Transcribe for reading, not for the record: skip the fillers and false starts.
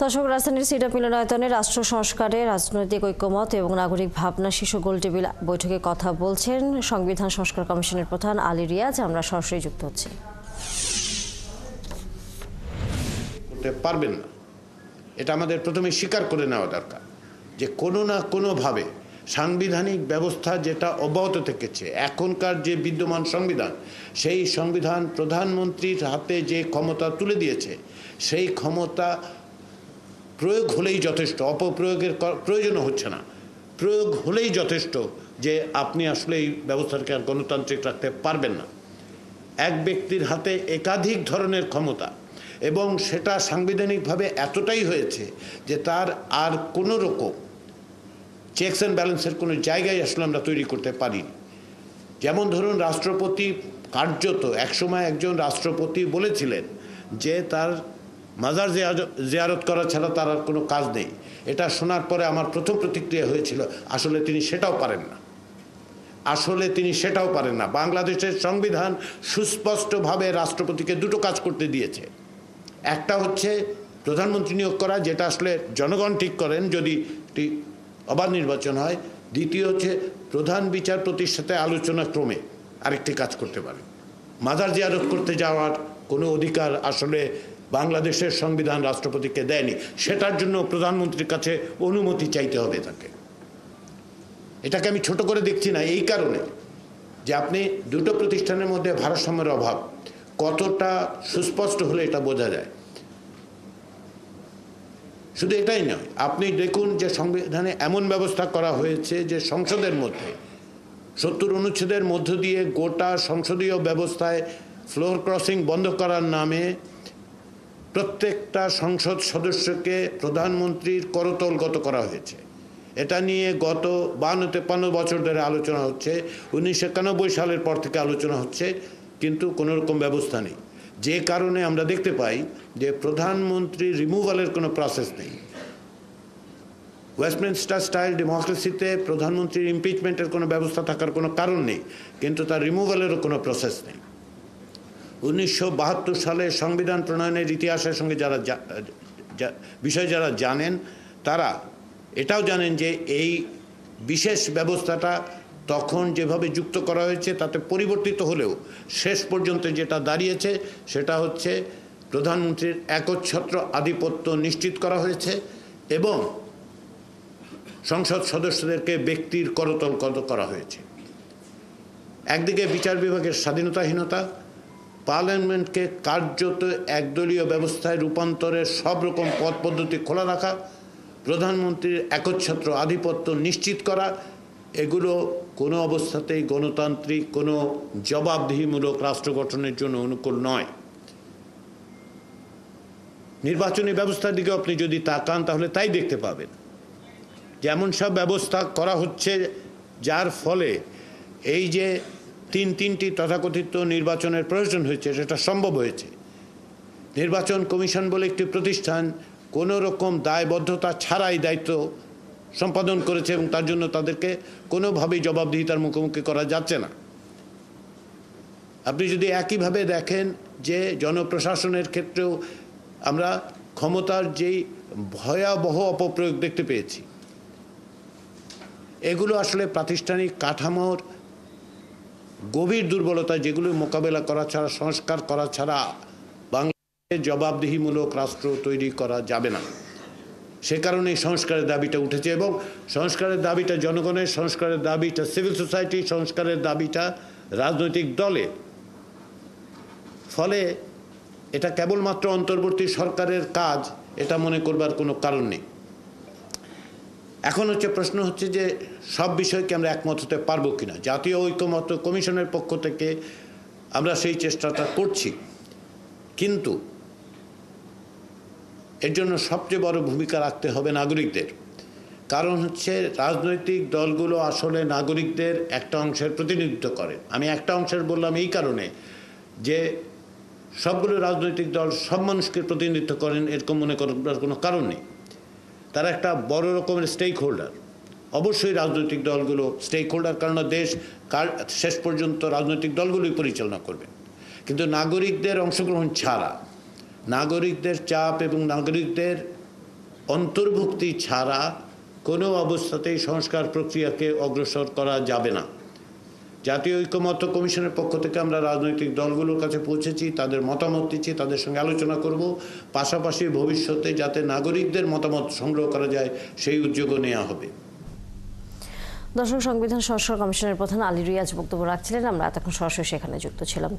দর্শক, রাজধানীর সিডাপ মিলনায়তনে রাষ্ট্র সংস্কারে রাজনৈতিক ঐক্যমত এবং নাগরিক ভাবনা শীর্ষ গোলটেবিল বৈঠকে কথা বলছেন সংবিধান সংস্কার কমিশনের প্রধান আলী রিয়াজ। আমরা সরাসরি যুক্ত হচ্ছি। পারবেন না, এটা আমাদের প্রথমে স্বীকার করে নেওয়া দরকার যে কোনো না কোনোভাবে সাংবিধানিক ব্যবস্থা যেটা অব্যাহত থেকেছে, এখনকার যে বিদ্যমান সংবিধান, সেই সংবিধান প্রধানমন্ত্রীর হাতে যে ক্ষমতা তুলে দিয়েছে, সেই ক্ষমতা প্রয়োগ হলেই যথেষ্ট, অপপ্রয়োগের প্রয়োজন হচ্ছে না। প্রয়োগ হলেই যথেষ্ট যে আপনি আসলে এই ব্যবস্থাকে আর গণতান্ত্রিক রাখতে পারবেন না। এক ব্যক্তির হাতে একাধিক ধরনের ক্ষমতা এবং সেটা সাংবিধানিকভাবে এতটাই হয়েছে যে তার আর কোনো রকম চেকস অ্যান্ড ব্যালেন্সের কোনো জায়গায় আসলে আমরা তৈরি করতে পারিনি। যেমন ধরুন, রাষ্ট্রপতি কার্যত একসময় একজন রাষ্ট্রপতি বলেছিলেন যে তার মাজার জিয়ারত করা ছাড়া তার আর কোনো কাজ নেই। এটা শোনার পরে আমার প্রথম প্রতিক্রিয়া হয়েছিল আসলে তিনি সেটাও পারেন না, আসলে তিনি সেটাও পারেন না। বাংলাদেশের সংবিধান সুস্পষ্টভাবে রাষ্ট্রপতিকে দুটো কাজ করতে দিয়েছে। একটা হচ্ছে প্রধানমন্ত্রী নিয়োগ করা, যেটা আসলে জনগণ ঠিক করেন যদি অবাধ নির্বাচন হয়। দ্বিতীয় হচ্ছে প্রধান বিচারপতির সাথে আলোচনা ক্রমে আরেকটি কাজ করতে পারে। মাজার জিয়ারত করতে যাওয়ার কোনো অধিকার আসলে বাংলাদেশের সংবিধান রাষ্ট্রপতিকে দেয়নি, সেটার জন্য প্রধানমন্ত্রীর কাছে অনুমতি চাইতে হবে তাকে। এটাকে আমি ছোট করে দেখছি না এই কারণে যে আপনি দুটো প্রতিষ্ঠানের মধ্যে ভারসাম্যের অভাব কতটা সুস্পষ্ট হলে এটা বোঝা যায়। শুধু এটাই নয়, আপনি দেখুন যে সংবিধানে এমন ব্যবস্থা করা হয়েছে যে সংসদের মধ্যে 70 অনুচ্ছেদের মধ্য দিয়ে গোটা সংসদীয় ব্যবস্থায় ফ্লোর ক্রসিং বন্ধ করার নামে প্রত্যেকটা সংসদ সদস্যকে প্রধানমন্ত্রীর করতলগত করা হয়েছে। এটা নিয়ে গত 52-53 বছর ধরে আলোচনা হচ্ছে, 1991 সালের পর থেকে আলোচনা হচ্ছে, কিন্তু কোনো রকম ব্যবস্থা নেই। যে কারণে আমরা দেখতে পাই যে প্রধানমন্ত্রী রিমুভালের কোনো প্রসেস নেই। ওয়েস্টমিনস্টার স্টাইল ডেমোক্রেসিতে প্রধানমন্ত্রীর ইমপিচমেন্টের কোনো ব্যবস্থা থাকার কোনো কারণ নেই, কিন্তু তার রিমুভালেরও কোনো প্রসেস নেই। 1972 সালে সংবিধান প্রণয়নের ইতিহাসের সঙ্গে যারা জানেন তারা এটাও জানেন যে এই বিশেষ ব্যবস্থাটা তখন যেভাবে যুক্ত করা হয়েছে তাতে পরিবর্তিত হলেও শেষ পর্যন্ত যেটা দাঁড়িয়েছে সেটা হচ্ছে প্রধানমন্ত্রীর একচ্ছত্র আধিপত্য নিশ্চিত করা হয়েছে এবং সংসদ সদস্যদেরকে ব্যক্তির করতলগত করা হয়েছে। একদিকে বিচার বিভাগের স্বাধীনতাহীনতা, পার্লামেন্টকে কার্যত একদলীয় ব্যবস্থায় রূপান্তরের সব রকম পথ পদ্ধতি খোলা রাখা, প্রধানমন্ত্রীর একচ্ছত্র আধিপত্য নিশ্চিত করা, এগুলো কোনো অবস্থাতেই গণতান্ত্রিক কোনো জবাবদিহিমূলক রাষ্ট্র গঠনের জন্য অনুকূল নয়। নির্বাচনী ব্যবস্থার দিকে আপনি যদি তাকান তাহলে তাই দেখতে পাবেন যেমন সব ব্যবস্থা করা হচ্ছে যার ফলে এই যে তিনটি তথাকথিত নির্বাচনের প্রয়োজন হয়েছে সেটা সম্ভব হয়েছে। নির্বাচন কমিশন বলে একটি প্রতিষ্ঠান কোনো রকম দায়বদ্ধতা ছাড়াই দায়িত্ব সম্পাদন করেছে এবং তার জন্য তাদেরকে কোনোভাবেই জবাবদিহিতার মুখোমুখি করা যাচ্ছে না। আপনি যদি একইভাবে দেখেন যে জনপ্রশাসনের ক্ষেত্রেও আমরা ক্ষমতার যেই ভয়াবহ অপপ্রয়োগ দেখতে পেয়েছি, এগুলো আসলে প্রাতিষ্ঠানিক কাঠামোর গভীর দুর্বলতা, যেগুলো মোকাবেলা করা ছাড়া, সংস্কার করা ছাড়া বাংলাদেশে জবাবদিহিমূলক রাষ্ট্র তৈরি করা যাবে না। সে কারণে সংস্কারের দাবিটা উঠেছে এবং সংস্কারের দাবিটা জনগণের, সংস্কারের দাবিটা সিভিল সোসাইটি, সংস্কারের দাবিটা রাজনৈতিক দলের। ফলে এটা কেবলমাত্র অন্তর্বর্তী সরকারের কাজ এটা মনে করবার কোনো কারণ নেই। এখন প্রশ্ন হচ্ছে যে সব বিষয়কে আমরা একমত হতে পারবো কিনা। জাতীয় ঐকমত্য কমিশনের পক্ষ থেকে আমরা সেই চেষ্টাটা করছি, কিন্তু এর জন্য সবচেয়ে বড় ভূমিকা রাখতে হবে নাগরিকদের। কারণ রাজনৈতিক দলগুলো আসলে নাগরিকদের একটা অংশের প্রতিনিধিত্ব করে। আমি একটা অংশের বললাম এই কারণে যে সবগুলো রাজনৈতিক দল সব মানুষকে প্রতিনিধিত্ব করেন এরকম মনে করার কোনো কারণ নেই। তারা একটা বড় রকমের স্টেক হোল্ডার। অবশ্যই রাজনৈতিক দলগুলো স্টেক হোল্ডার, কারণ দেশ শেষ পর্যন্ত রাজনৈতিক দলগুলোই পরিচালনা করবে। কিন্তু নাগরিকদের অংশগ্রহণ ছাড়া, নাগরিকদের চাপ এবং নাগরিকদের অন্তর্ভুক্তি ছাড়া কোনো অবস্থাতেই সংস্কার প্রক্রিয়াকে অগ্রসর করা যাবে না। জাতীয় ঐক্যমত্য কমিশনের পক্ষ থেকে আমরা রাজনৈতিক দলগুলোর কাছে পৌঁছেছি, তাদের মতামত দিচ্ছি, তাদের সঙ্গে আলোচনা করব। পাশাপাশি ভবিষ্যতে যাতে নাগরিকদের মতামত সংগ্রহ করা যায় সেই উদ্যোগও নেওয়া হবে। দর্শক, সংবিধান সংস্কার কমিশনের প্রধান আলী রিয়াজ বক্তব্য রাখছিলেন। আমরা এতক্ষণ সরাসরি সেখানে যুক্ত ছিলাম।